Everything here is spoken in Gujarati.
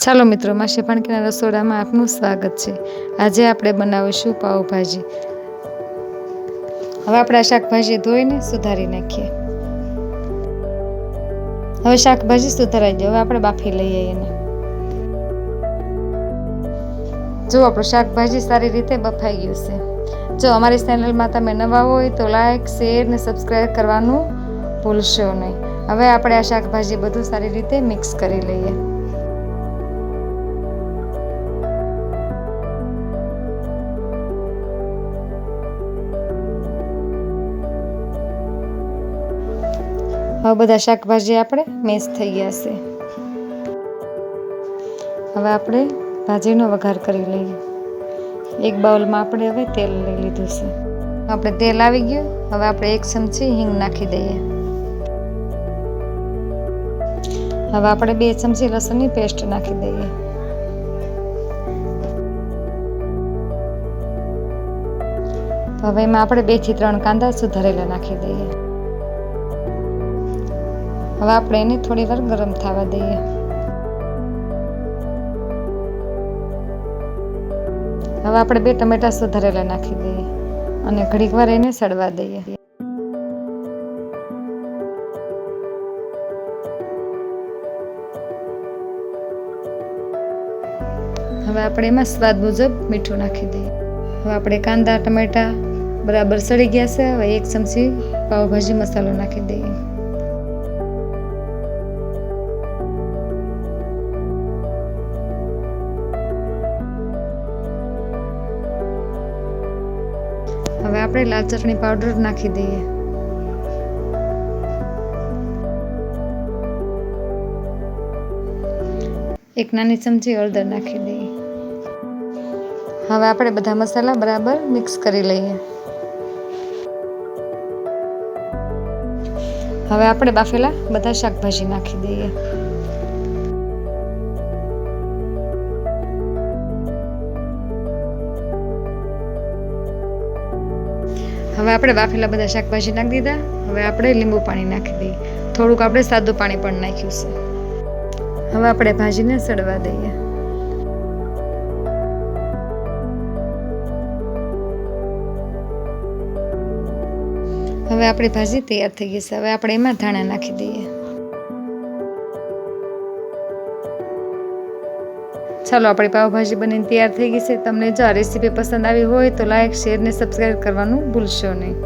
ચાલો મિત્રો, માસી ભાણકીના રસોડામાં આપનું સ્વાગત છે। આજે આપણે બનાવીશું પાવભાજી। હવે આપણે આ શાકભાજી ધોઈને સુધારી નાખીએ। હવે શાકભાજી સુધારાઈ ગઈ, હવે આપણે બાફી લઈએ એને। જો આપણું શાકભાજી સારી રીતે બફાઈ ગયું છે। જો અમારી ચેનલમાં તમે નવા હોય તો લાઈક, શેર ને સબસ્ક્રાઈબ કરવાનું ભૂલશો નહીં। હવે આપણે આ શાકભાજી બધું સારી રીતે મિક્સ કરી લઈએ। હવે બધા શાકભાજી આપણે મેશ થઈ ગયા છે। હવે આપણે ભાજીનો વઘાર કરી લઈએ। એક બાઉલમાં આપણે હવે તેલ લઈ લીધું છે। આપણે તેલ આવી ગયું, હવે આપણે 1 ચમચી હિંગ નાખી દઈએ। હવે આપણે 2 ચમચી લસણની પેસ્ટ નાખી દઈએ। હવે એમાં આપણે 2 થી 3 કાંદા સુધારેલા નાખી દઈએ। હવે આપણે એને થોડી વાર ગરમ થવા દઈએ। હવે આપણે 2 ટમેટા સુધારેલા નાખી દઈએ અને ઘડીક વાર એને સડવા દઈએ। હવે આપણે એમાં સ્વાદ મુજબ મીઠું નાખી દઈએ। હવે આપણે કાંદા ટમેટા બરાબર સડી ગયા છે। હવે 1 ચમચી પાવભાજી મસાલો નાખી દઈએ। હવે આપણે લાલ ચટણી પાવડર નાખી દઈએ। એક નાની ચમચી હળદર નાખી દઈએ। હવે આપણે બધા મસાલા બરાબર મિક્સ કરી લઈએ। હવે આપણે બાફેલા બધા શાકભાજી નાખી દઈએ। હવે આપણે બાફેલા બધા શાકભાજી નાખી દીધા। હવે આપણે લીંબુ પાણી નાખી દઈએ। થોડુંક આપણે સાદું પાણી પણ નાખ્યું છે। હવે આપણે ભાજીને સડવા દઈએ। હવે આપણી ભાજી તૈયાર થઈ ગઈ છે। હવે આપણે એમાં ધાણા નાખી દઈએ। ચાલો, આપણી પાવભાજી બનીને તૈયાર થઈ ગઈ છે। તમને જો આ રેસીપી પસંદ આવી હોય તો લાઈક, શેર ને સબસ્ક્રાઈબ કરવાનું ભૂલશો નહીં।